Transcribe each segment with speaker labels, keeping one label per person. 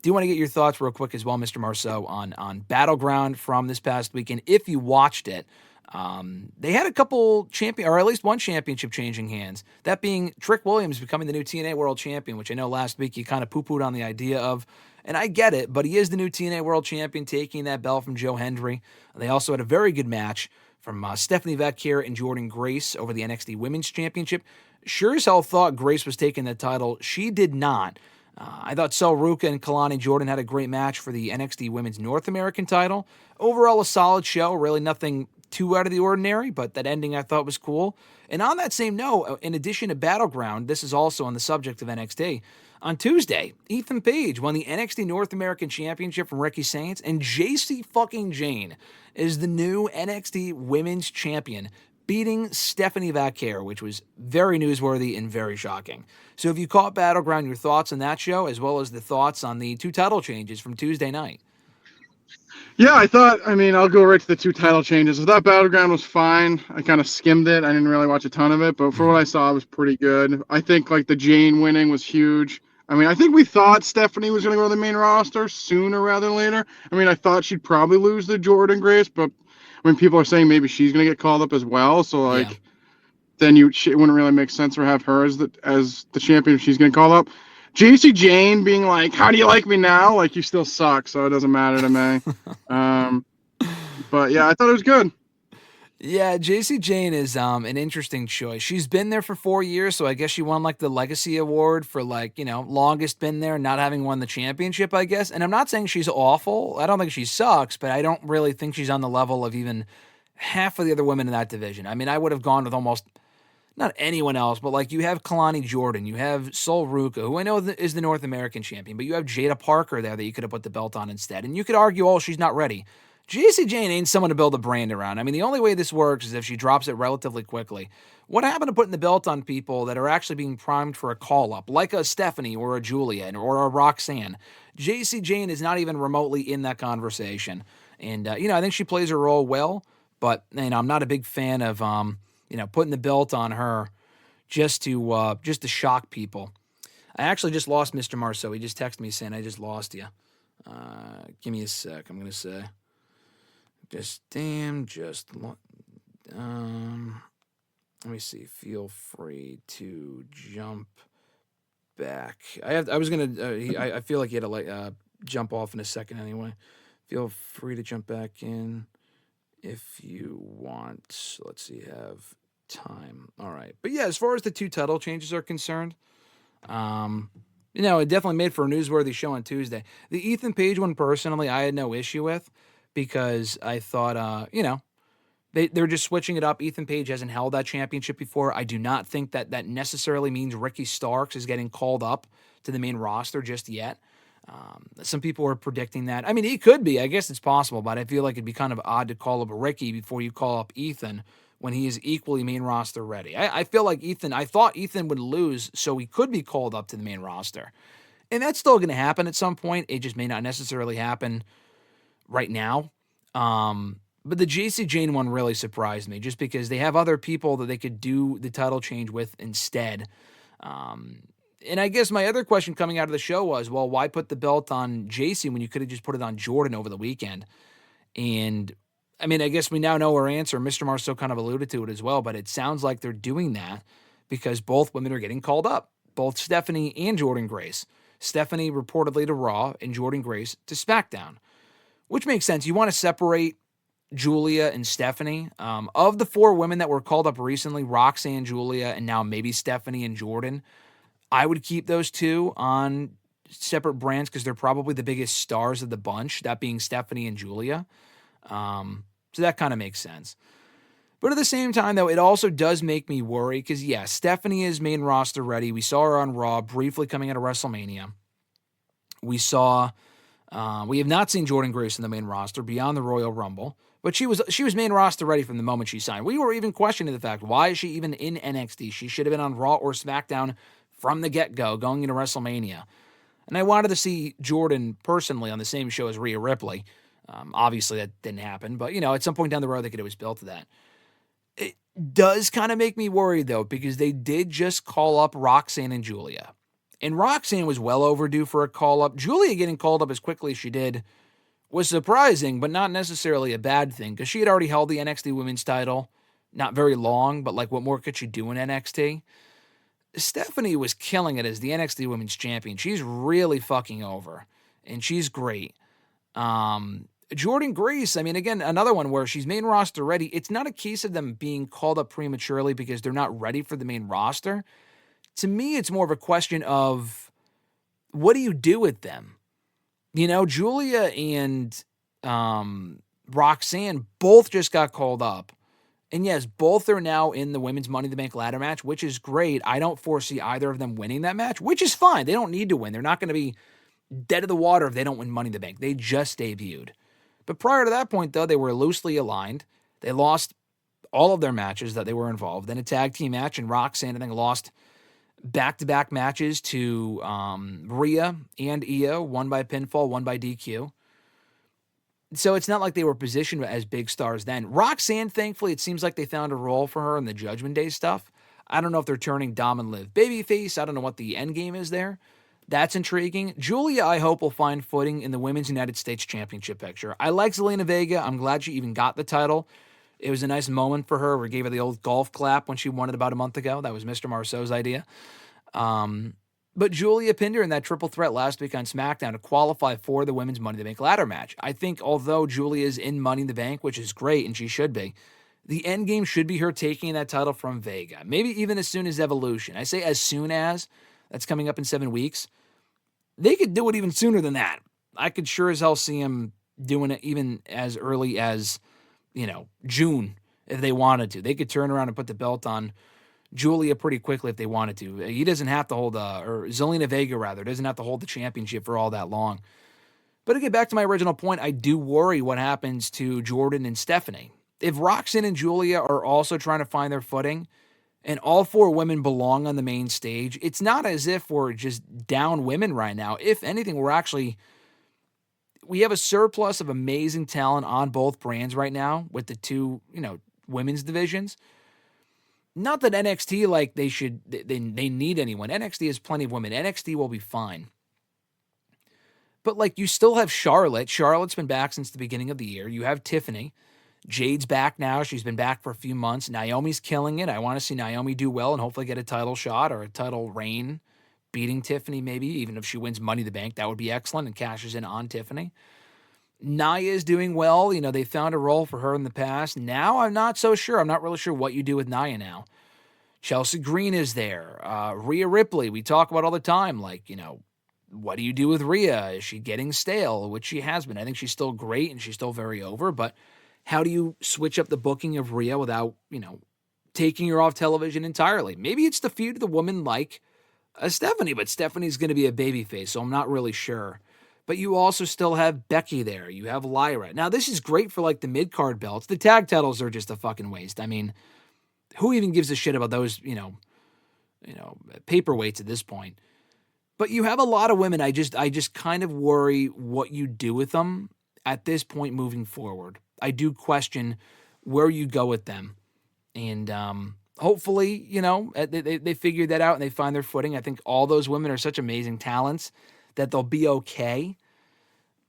Speaker 1: do want to get your thoughts real quick as well, Mr. Marceau, on Battleground from this past weekend. If you watched it, they had a couple or at least one championship changing hands. That being Trick Williams becoming the new TNA World Champion, which I know last week you kind of poo-pooed on the idea of, and I get it, but he is the new TNA World Champion, taking that belt from Joe Hendry. They also had a very good match from Stephanie Vaquer and Jordynne Grace over the NXT Women's Championship. Sure as hell thought Grace was taking that title. She did not. I thought Sol Ruca and Kalani Jordan had a great match for the NXT Women's North American title. Overall, a solid show. Really nothing too out of the ordinary, but that ending I thought was cool. And on that same note, in addition to Battleground, this is also on the subject of NXT. On Tuesday, Ethan Page won the NXT North American Championship from Ricky Saints, and Jacy fucking Jane is the new NXT Women's Champion, beating Stephanie Vaquer, which was very newsworthy and very shocking. So if you caught Battleground, your thoughts on that show, as well as the thoughts on the 2 title changes from Tuesday night.
Speaker 2: Yeah, I'll go right to the 2 title changes. I thought Battleground was fine. I kind of skimmed it. I didn't really watch a ton of it, but for what I saw, it was pretty good. I think, the Jane winning was huge. I think we thought Stephanie was going to go to the main roster sooner rather than later. I thought she'd probably lose to Jordynne Grace, but people are saying maybe she's going to get called up as well, so, then it wouldn't really make sense to have her as the champion if she's going to call up. Jacy Jane being like, how do you like me now? You still suck, so it doesn't matter to me. But, yeah, I thought it was good.
Speaker 1: Yeah, Jacy Jane is an interesting choice. She's been there for 4 years, so I guess she won the Legacy Award for longest been there, not having won the championship, I guess. And I'm not saying she's awful. I don't think she sucks, but I don't really think she's on the level of even half of the other women in that division. I would have gone with almost not anyone else, but you have Kalani Jordan, you have Sol Ruca, who I know is the North American champion, but you have Jada Parker there that you could have put the belt on instead. And you could argue, oh, she's not ready. Jacy Jane ain't someone to build a brand around. The only way this works is if she drops it relatively quickly. What happened to putting the belt on people that are actually being primed for a call-up, like a Stephanie or a Julia or a Roxanne? Jacy Jane is not even remotely in that conversation. And, I think she plays her role well, but, I'm not a big fan of, putting the belt on her just to shock people. I actually just lost Mr. Marceau. He just texted me saying, I just lost you. Give me a sec. I'm going to say... let me see. Feel free to jump back. I feel like he had to jump off in a second anyway. Feel free to jump back in if you want. Let's see, have time. All right. But yeah, as far as the 2 title changes are concerned, it definitely made for a newsworthy show on Tuesday. The Ethan Page one, personally, I had no issue with, because I thought, they're just switching it up. Ethan Page hasn't held that championship before. I do not think that necessarily means Ricky Starks is getting called up to the main roster just yet. Some people are predicting that. He could be. I guess it's possible, but I feel like it'd be kind of odd to call up Ricky before you call up Ethan when he is equally main roster ready. I feel like I thought Ethan would lose, so he could be called up to the main roster. And that's still going to happen at some point. It just may not necessarily happen right now. But the Jacy Jane one really surprised me, just because they have other people that they could do the title change with instead. And I guess my other question coming out of the show was, well, why put the belt on Jacy when you could have just put it on Jordynne over the weekend? And I guess we now know our answer. Mr. Marceau kind of alluded to it as well, but it sounds like they're doing that because both women are getting called up, both Stephanie and Jordynne Grace. Stephanie reportedly to Raw and Jordynne Grace to SmackDown, which makes sense. You want to separate Julia and Stephanie. Of the 4 women that were called up recently, Roxanne, Julia, and now maybe Stephanie and Jordynne, I would keep those 2 on separate brands because they're probably the biggest stars of the bunch, that being Stephanie and Julia. So that kind of makes sense. But at the same time, though, it also does make me worry because, yeah, Stephanie is main roster ready. We saw her on Raw briefly coming out of WrestleMania. We have not seen Jordynne Grace in the main roster beyond the Royal Rumble, but she was main roster ready from the moment she signed. We were even questioning the fact, why is she even in NXT? She should have been on Raw or SmackDown from the get-go going into WrestleMania. And I wanted to see Jordynne personally on the same show as Rhea Ripley. Obviously, that didn't happen, but, at some point down the road, they could always build to that. It does kind of make me worried, though, because they did just call up Roxanne and Julia. And Roxanne was well overdue for a call-up. Julia getting called up as quickly as she did was surprising, but not necessarily a bad thing, because she had already held the NXT Women's title. Not very long, but like, what more could she do in NXT? Stephanie was killing it as the NXT Women's Champion. She's really fucking over, and she's great. Jordynne Grace, I mean, again, another one where she's main roster ready. It's not a case of them being called up prematurely because they're not ready for the main roster. To me, it's more of a question of, what do you do with them? You know, Julia and Roxanne both just got called up. And yes, both are now in the Women's Money in the Bank ladder match, which is great. I don't foresee either of them winning that match, which is fine. They don't need to win. They're not going to be dead of the water if they don't win Money in the Bank. They just debuted. But prior to that point, though, they were loosely aligned. They lost all of their matches that they were involved in a tag team match, and Roxanne, I think, lost back-to-back matches to Rhea and Io, one by pinfall, one by DQ. So it's not like they were positioned as big stars then. Roxanne, thankfully, it seems like they found a role for her in the Judgment Day stuff. I don't know if they're turning Dom and Liv babyface. I don't know what the end game is there. That's intriguing. Julia, I hope, will find footing in the Women's United States Championship picture. I like Zelina Vega. I'm glad she even got the title. It was a nice moment for her. We gave her the old golf clap when she won it about a month ago. That was Mr. Marceau's idea. But Julia pinned her in that triple threat last week on SmackDown to qualify for the Women's Money in the Bank ladder match. I think although Julia is in Money in the Bank, which is great, and she should be, the end game should be her taking that title from Vega. Maybe even as soon as Evolution. I say as soon as. That's coming up in 7 weeks. They could do it even sooner than that. I could sure as hell see them doing it even as early as, June if they wanted to. They could turn around and put the belt on Julia pretty quickly if they wanted to. He doesn't have to hold, or Zelina Vega rather, doesn't have to hold the championship for all that long. But to get back to my original point, I do worry what happens to Jordynne and Stephanie. If Roxanne and Julia are also trying to find their footing, and all four women belong on the main stage, it's not as if we're just down women right now. If anything, we have a surplus of amazing talent on both brands right now with the two, women's divisions. Not that NXT, they need anyone. NXT has plenty of women. NXT will be fine. But, you still have Charlotte. Charlotte's been back since the beginning of the year. You have Tiffany. Jade's back now. She's been back for a few months. Naomi's killing it. I want to see Naomi do well and hopefully get a title shot or a title reign, beating Tiffany maybe. Even if she wins Money in the Bank, that would be excellent and cashes in on Tiffany. Nia is doing well. They found a role for her in the past. Now I'm not so sure. I'm not really sure what you do with Nia now. Chelsea Green is there. Rhea Ripley, we talk about all the time. What do you do with Rhea? Is she getting stale? Which she has been. I think she's still great and she's still very over. But how do you switch up the booking of Rhea without, taking her off television entirely? Maybe it's to feud the woman like Stephanie, but Stephanie's going to be a babyface, so I'm not really sure. But you also still have Becky there. You have Lyra. Now, this is great for, the mid-card belts. The tag titles are just a fucking waste. I mean, who even gives a shit about those, paperweights at this point? But you have a lot of women. I just kind of worry what you do with them at this point moving forward. I do question where you go with them. And hopefully, they figure that out and they find their footing. I think all those women are such amazing talents that they'll be okay.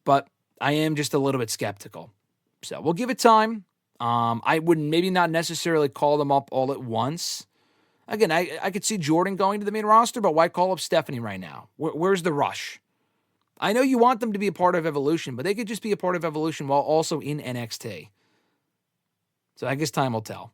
Speaker 1: But I am just a little bit skeptical. So we'll give it time. I would maybe not necessarily call them up all at once. Again, I could see Jordynne going to the main roster, but why call up Stephanie right now? Where's the rush? I know you want them to be a part of Evolution, but they could just be a part of Evolution while also in NXT. So I guess time will tell.